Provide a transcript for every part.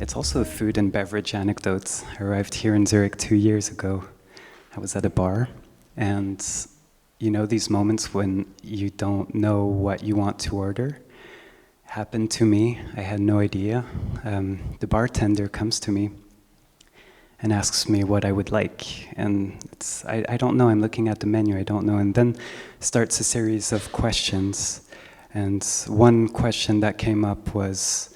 It's also a food and beverage anecdote. I arrived here in Zurich 2 years ago. I was at a bar, and you know these moments when you don't know what you want to order? Happened to me. I had no idea. The bartender comes to me and asks me what I would like, and I don't know. I'm looking at the menu. I don't know, and then starts a series of questions. And one question that came up was,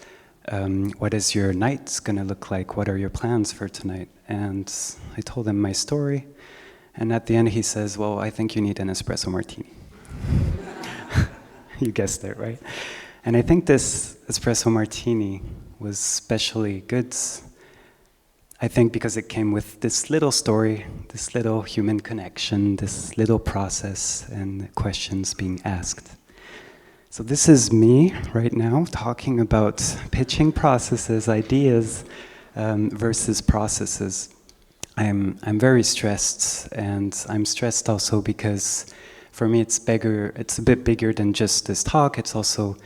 what is your night gonna look like? What are your plans for tonight? And I told him my story, and at the end he says, well, I think you need an espresso martini. You guessed it, right? And I think this espresso martini was especially good, I think because it came with this little story, this little human connection, this little process and questions being asked. So this is me right now talking about pitching processes, ideas versus processes. I'm very stressed, and I'm stressed also because for me it's a bit bigger than just this talk. It's also,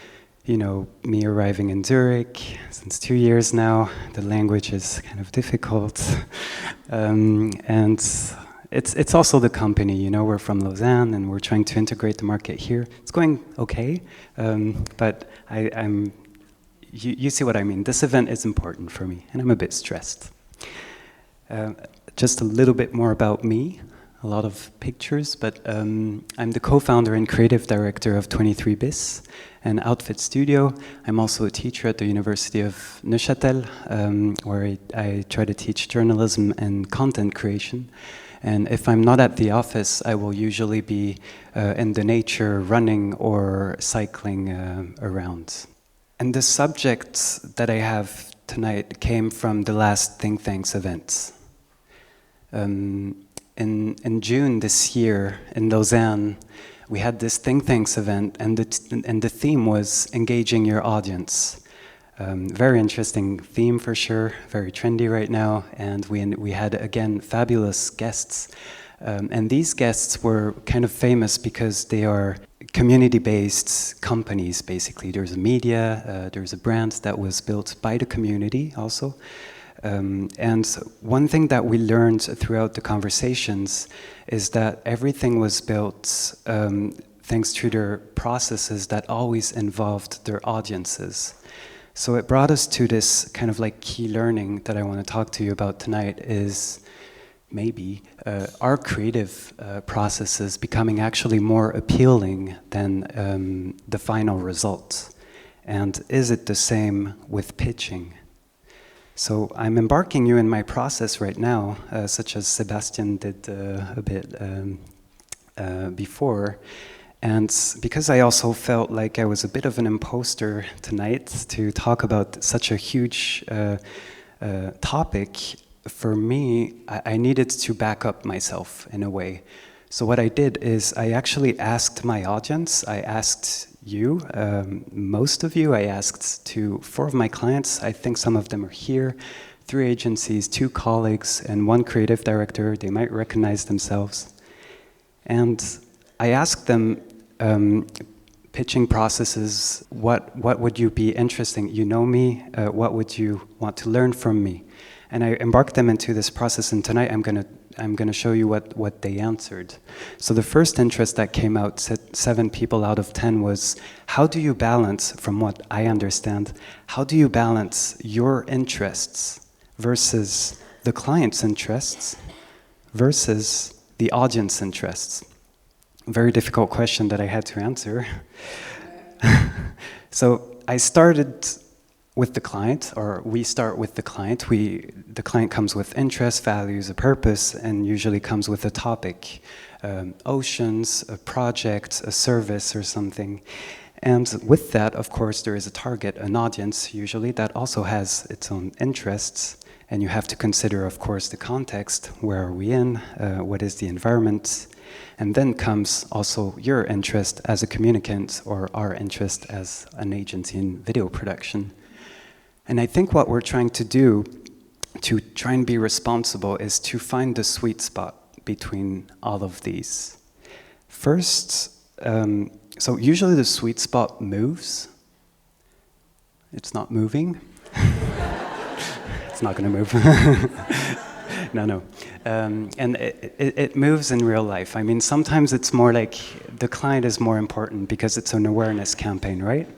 you know, me arriving in Zurich since 2 years now. The language is kind of difficult, and it's also the company, you know, we're from Lausanne and we're trying to integrate the market here. It's going okay, but you see what I mean. This event is important for me and I'm a bit stressed. Just a little bit more about me, a lot of pictures, but I'm the co-founder and creative director of 23bis, an outfit studio. I'm also a teacher at the University of Neuchâtel, where I try to teach journalism and content creation. And if I'm not at the office, I will usually be in the nature, running or cycling around. And the subject that I have tonight came from the last Think Tanks event. In June this year in Lausanne, we had this Think Tanks event, and the theme was engaging your audience. Very interesting theme for sure, very trendy right now, and we had again fabulous guests, and these guests were kind of famous because they are community-based companies. Basically, there's a media, there's a brand that was built by the community also, and one thing that we learned throughout the conversations is that everything was built thanks to their processes that always involved their audiences. So it brought us to this kind of like key learning that I want to talk to you about tonight is maybe our creative processes becoming actually more appealing than the final result. And is it the same with pitching? So I'm embarking you in my process right now, such as Sebastian did a bit before. And because I also felt like I was a bit of an imposter tonight to talk about such a huge topic, for me, I needed to back up myself in a way. So what I did is I actually asked my audience, I asked you, most of you, I asked to 4 of my clients, I think some of them are here, 3 agencies, 2 colleagues, and 1 creative director. They might recognize themselves. And I asked them, pitching processes, what would you be interesting? You know me, what would you want to learn from me? And I embarked them into this process, and tonight I'm gonna show you what they answered. So the first interest that came out, 7 people out of 10, was how do you balance, from what I understand, how do you balance your interests versus the client's interests versus the audience interests? Very difficult question that I had to answer. So I started with the client, or we start with the client. The client comes with interests, values, a purpose, and usually comes with a topic, oceans, a project, a service, or something. And with that, of course, there is a target, an audience, usually, that also has its own interests. And you have to consider, of course, the context. Where are we in? What is the environment? And then comes also your interest as a communicant, or our interest as an agency in video production. And I think what we're trying to do to try and be responsible is to find the sweet spot between all of these. First, so usually the sweet spot moves, It's not moving. It's not going to move. No. And it moves in real life. I mean, sometimes it's more like the client is more important because it's an awareness campaign, right?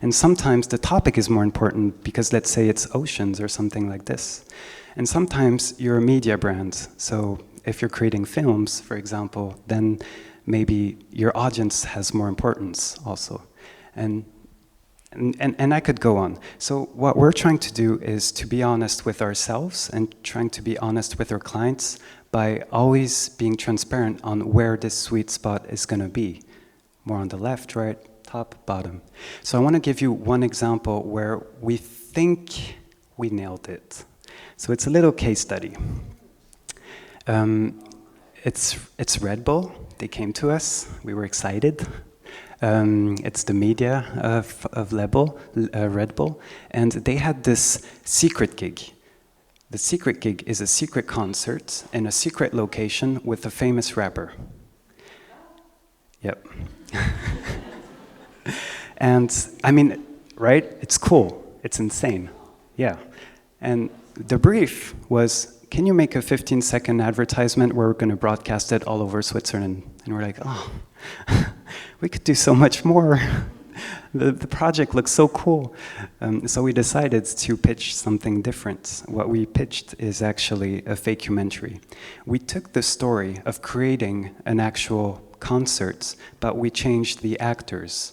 And sometimes the topic is more important because, let's say, it's oceans or something like this. And sometimes you're a media brand. So if you're creating films, for example, then maybe your audience has more importance also. And I could go on. So what we're trying to do is to be honest with ourselves and trying to be honest with our clients by always being transparent on where this sweet spot is going to be. More on the left, right, top, bottom. So I want to give you one example where we think we nailed it. So it's a little case study. It's Red Bull. They came to us. We were excited. It's the media of Red Bull, and they had this secret gig. The secret gig is a secret concert in a secret location with a famous rapper. Yep. And I mean, right? It's cool. It's insane. Yeah. And the brief was, can you make a 15-second advertisement where we're going to broadcast it all over Switzerland? And we're like, oh, we could do so much more. The project looks so cool. So we decided to pitch something different. What we pitched is actually a fakementary. We took the story of creating an actual concert, but we changed the actors.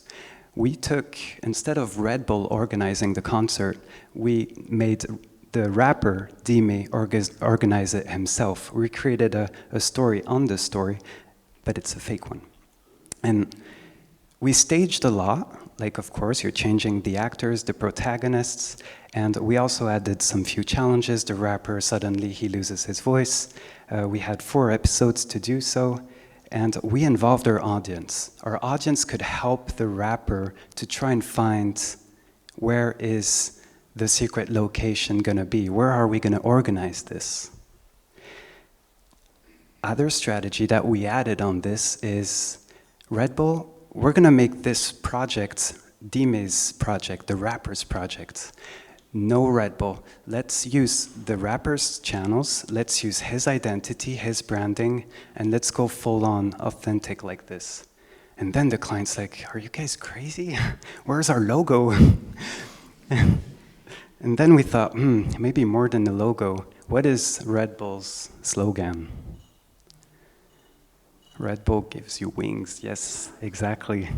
We took, instead of Red Bull organizing the concert, we made the rapper, Dime, organize it himself. We created a story on the story, but it's a fake one. And we staged a lot, like of course you're changing the actors, the protagonists, and we also added some few challenges. The rapper, suddenly he loses his voice. We had 4 episodes to do so, and we involved our audience. Our audience could help the rapper to try and find where is the secret location gonna be? Where are we gonna organize this? Other strategy that we added on this is Red Bull, we're gonna make this project Dime's project, the rapper's project. No Red Bull. Let's use the rapper's channels, let's use his identity, his branding, and let's go full on authentic like this. And then the client's like, are you guys crazy? Where's our logo? And then we thought, maybe more than the logo. What is Red Bull's slogan? Red Bull gives you wings. Yes, exactly.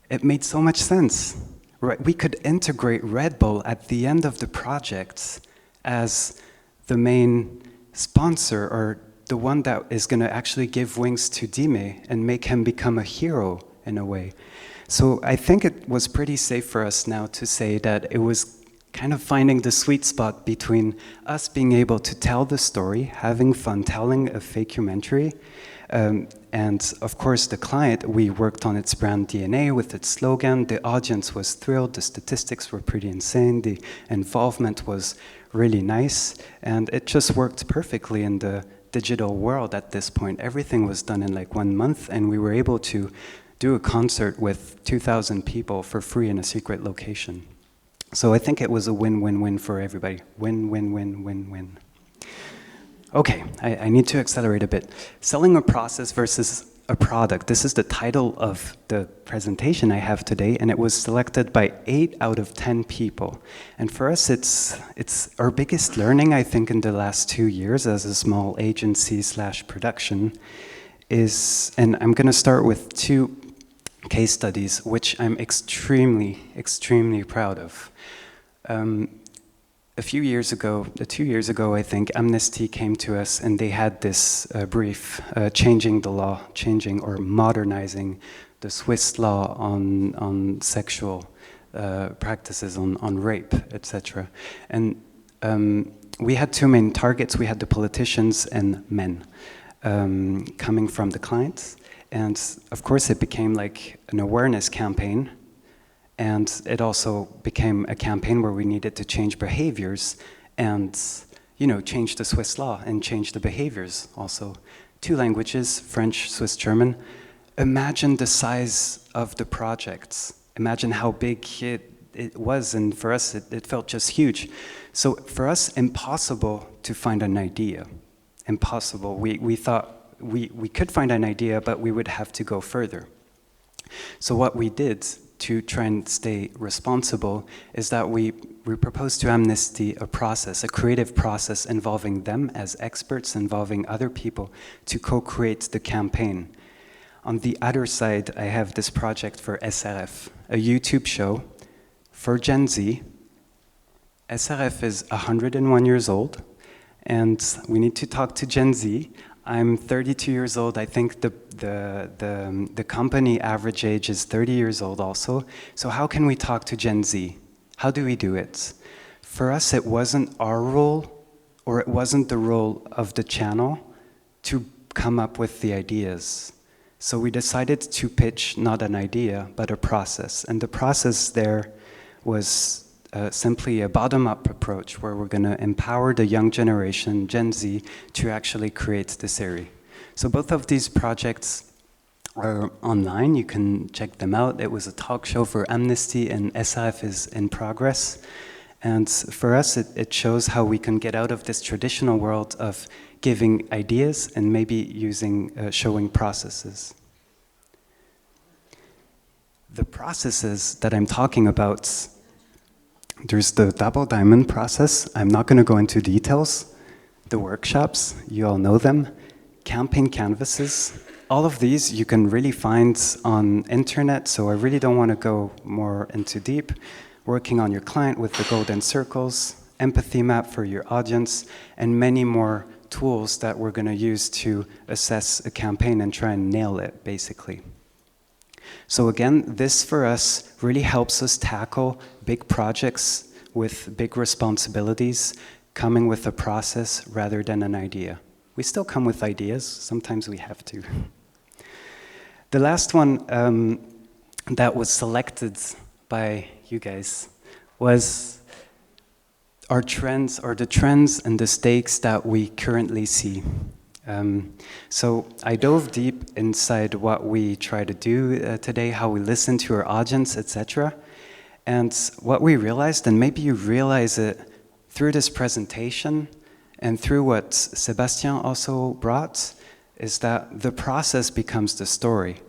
It made so much sense. Right? We could integrate Red Bull at the end of the project as the main sponsor or the one that is going to actually give wings to Dime and make him become a hero in a way. So I think it was pretty safe for us now to say that it was kind of finding the sweet spot between us being able to tell the story, having fun telling a fakementary, and of course the client, we worked on its brand DNA with its slogan. The audience was thrilled, the statistics were pretty insane, the involvement was really nice, and it just worked perfectly in the digital world at this point. Everything was done in like 1 month, and we were able to do a concert with 2,000 people for free in a secret location. So I think it was a win-win-win for everybody. Win-win-win-win-win. Okay, I need to accelerate a bit. Selling a process versus a product. This is the title of the presentation I have today, and it was selected by 8 out of 10 people. And for us, it's our biggest learning, I think, in the last 2 years as a small agency / production is, and I'm going to start with 2 case studies, which I'm extremely, extremely proud of. A few years ago, 2 years ago, I think, Amnesty came to us and they had this brief, changing the law, changing or modernizing the Swiss law on sexual practices, on rape, etc. And we had 2 main targets. We had the politicians and men coming from the clients. And of course, it became like an awareness campaign. And it also became a campaign where we needed to change behaviors and, you know, change the Swiss law and change the behaviors also. 2 languages, French, Swiss, German. Imagine the size of the projects. Imagine how big it was, and for us, it felt just huge. So for us, impossible to find an idea. Impossible. We thought we could find an idea, but we would have to go further. So what we did to try and stay responsible is that we proposed to Amnesty a process, a creative process involving them as experts, involving other people to co-create the campaign. On the other side, I have this project for SRF, a YouTube show for Gen Z. SRF is 101 years old, and we need to talk to Gen Z. I'm 32 years old. I think the company average age is 30 years old also. So how can we talk to Gen Z? How do we do it? For us, it wasn't our role, or it wasn't the role of the channel to come up with the ideas. So we decided to pitch not an idea, but a process. And the process there was simply a bottom-up approach where we're going to empower the young generation, Gen Z, to actually create this series. So both of these projects are online. You can check them out. It was a talk show for Amnesty, and SRF is in progress. And for us, it shows how we can get out of this traditional world of giving ideas and maybe using, showing processes. The processes that I'm talking about, there's the double diamond process. I'm not going to go into details. The workshops, you all know them. Campaign canvases. All of these you can really find on internet, so I really don't want to go more into deep. Working on your client with the golden circles, empathy map for your audience, and many more tools that we're going to use to assess a campaign and try and nail it, basically. So again, this for us really helps us tackle big projects with big responsibilities, coming with a process rather than an idea. We still come with ideas, sometimes we have to. The last one that was selected by you guys was our trends, or the trends and the stakes that we currently see. So I dove deep inside what we try to do today, how we listen to our audience, etc. And what we realized, and maybe you realize it through this presentation and through what Sébastien also brought, is that the process becomes the story.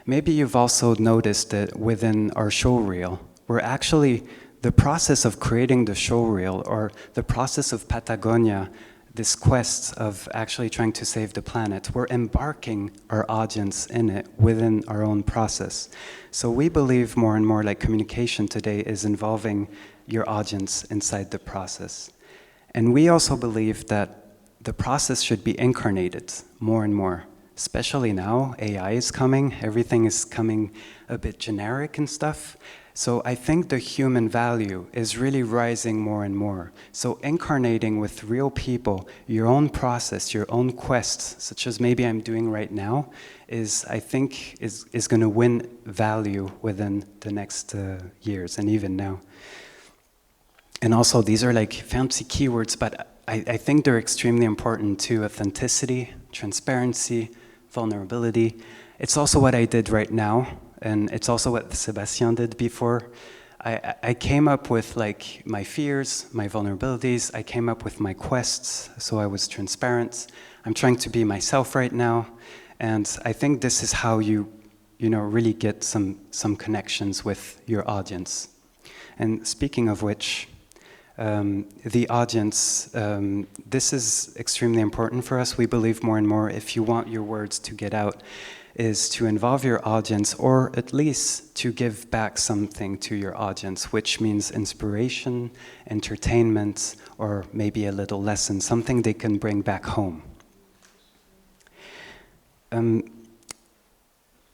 Maybe you've also noticed that within our show reel, we're actually, the process of creating the show reel, or the process of Patagonia, this quest of actually trying to save the planet, we're embarking our audience in it within our own process. So we believe more and more like communication today is involving your audience inside the process. And we also believe that the process should be incarnated more and more, especially now. AI is coming, everything is coming a bit generic and stuff. So I think the human value is really rising more and more. So incarnating with real people, your own process, your own quest, such as maybe I'm doing right now, is, I think, is going to win value within the next years, and even now. And also, these are like fancy keywords, but I think they're extremely important too. Authenticity, transparency, vulnerability. It's also what I did right now. And it's also what Sébastien did before. I came up with like my fears, my vulnerabilities. I came up with my quests, so I was transparent. I'm trying to be myself right now. And I think this is how you really get some connections with your audience. And speaking of which, the audience, this is extremely important for us. We believe more and more, if you want your words to get out, is to involve your audience, or at least to give back something to your audience, which means inspiration, entertainment, or maybe a little lesson, something they can bring back home.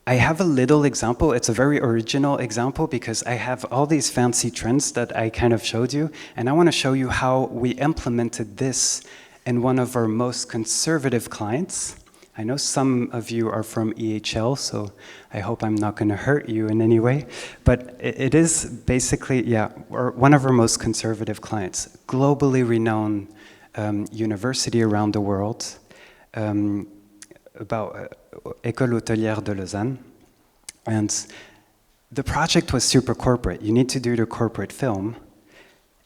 I have a little example. It's a very original example because I have all these fancy trends that I kind of showed you, and I want to show you how we implemented this in one of our most conservative clients. I know some of you are from EHL, so I hope I'm not going to hurt you in any way. But it is basically, yeah, one of our most conservative clients, globally renowned university around the world, about École Hôtelière de Lausanne. And the project was super corporate. You need to do the corporate film,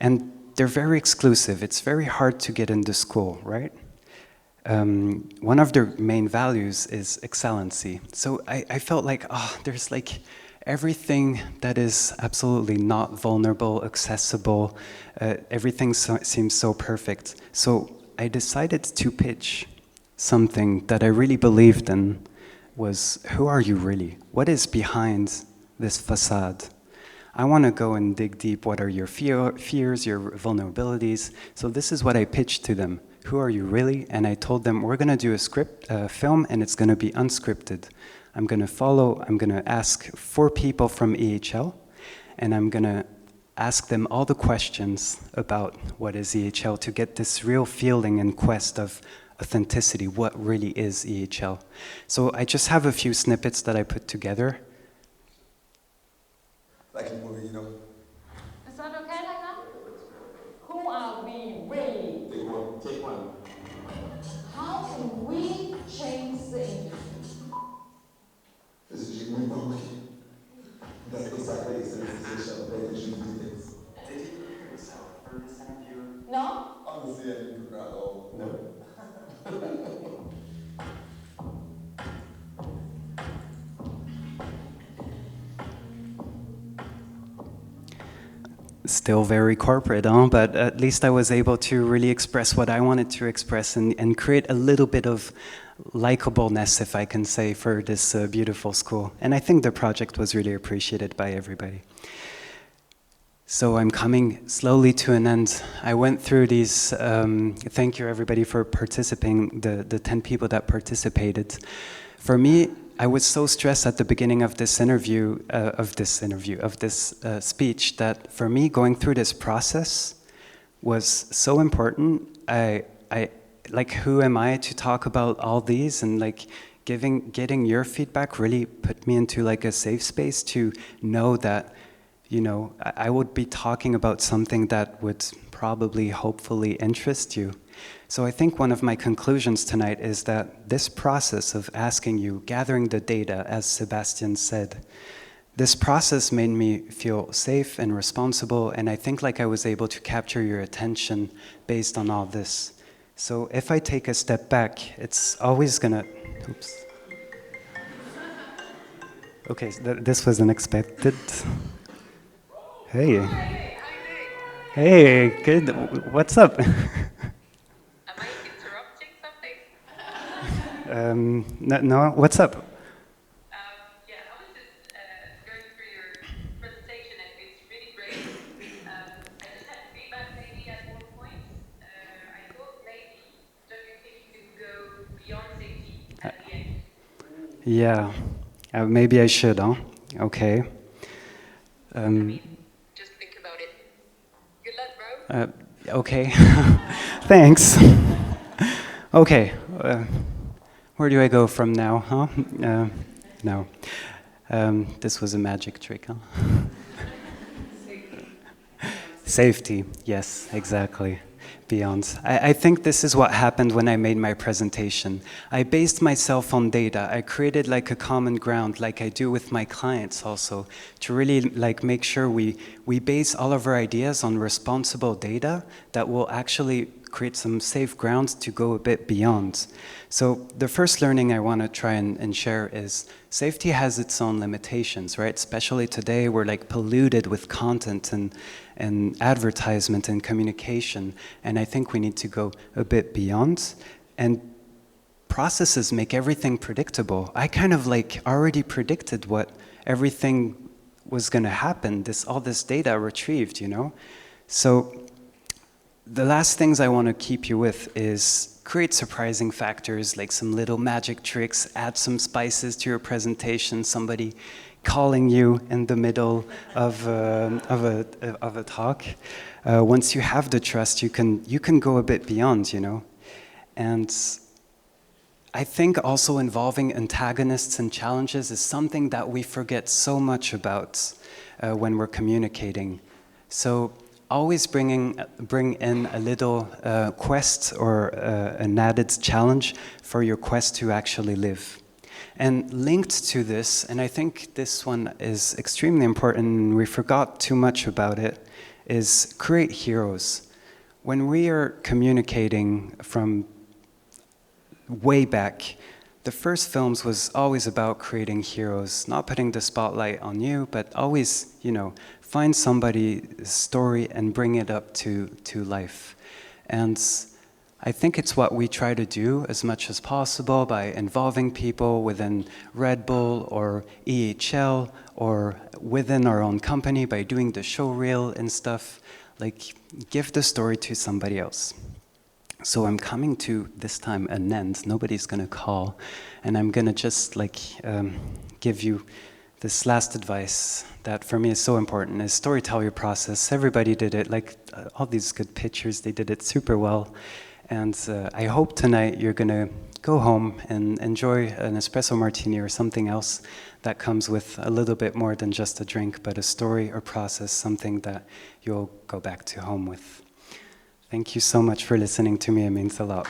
and they're very exclusive. It's very hard to get into school, right? One of their main values is excellency. So I felt like, oh, there's like everything that is absolutely not vulnerable, accessible, everything seems so perfect. So I decided to pitch something that I really believed in was, who are you really? What is behind this facade? I want to go and dig deep. What are your fears, your vulnerabilities? So this is what I pitched to them. Who are you really? And I told them, we're going to do a film, and it's going to be unscripted. I'm going to ask 4 people from EHL, and I'm going to ask them all the questions about what is EHL to get this real feeling and quest of authenticity, what really is EHL. So I just have a few snippets that I put together. Like a movie, you know. Is that okay like that? Who are we really? Take one. How can we change the industry? This is your movie. That's exactly the sensation of making you do things. Did you prepare yourself for this interview? No? Honestly, I didn't prepare at all. No. Still very corporate, huh? But at least I was able to really express what I wanted to express and create a little bit of likableness, if I can say, for this beautiful school. And I think the project was really appreciated by everybody. So I'm coming slowly to an end. I went through these, thank you everybody for participating, the 10 people that participated. For me, I was so stressed at the beginning of this speech, that for me, going through this process was so important. Like, who am I to talk about all these? And like, getting your feedback really put me into like a safe space to know that, you know, I would be talking about something that would probably, hopefully interest you. So I think one of my conclusions tonight is that this process of asking you, gathering the data, as Sebastian said, this process made me feel safe and responsible, and I think like I was able to capture your attention based on all this. So if I take a step back, it's always gonna, oops. Okay, so this was unexpected. Hey. Hey, good, what's up? Am I interrupting something? No, what's up? Yeah, I was just going through your presentation, and it's really great. I just had feedback maybe at one point. I thought maybe, don't you think you could go beyond safety at the end? Yeah, maybe I should, huh? Okay. I mean, just think about it. Good luck, bro. Okay, thanks. Okay, where do I go from now, huh? No, this was a magic trick, huh? Safety, yes, exactly. Beyond. I think this is what happened when I made my presentation. I based myself on data. I created like a common ground, like I do with my clients also, to really like make sure we base all of our ideas on responsible data that will actually create some safe grounds to go a bit beyond. So the first learning I want to try and share is safety has its own limitations, right? Especially today, we're like polluted with content and advertisement and communication, and I think we need to go a bit beyond. And processes make everything predictable. I kind of like already predicted what everything was going to happen, all this data retrieved, you know? So the last things I want to keep you with is create surprising factors, like some little magic tricks, add some spices to your presentation, somebody calling you in the middle of a talk. Once you have the trust, you can go a bit beyond, you know? And I think also involving antagonists and challenges is something that we forget so much about when we're communicating. So always bring in a little quest or an added challenge for your quest to actually live. And linked to this, and I think this one is extremely important, and we forgot too much about it, is create heroes. When we are communicating from way back, the first films was always about creating heroes, not putting the spotlight on you, but always, find somebody's story and bring it up to life. And I think it's what we try to do as much as possible by involving people within Red Bull or EHL or within our own company by doing the show reel and stuff. Like, give the story to somebody else. So I'm coming to, this time, an end. Nobody's going to call. And I'm going to just give you this last advice that for me is so important, is storytell your process. Everybody did it, all these good pictures, they did it super well. And I hope tonight you're going to go home and enjoy an espresso martini or something else that comes with a little bit more than just a drink, but a story or process, something that you'll go back to home with. Thank you so much for listening to me. It means a lot.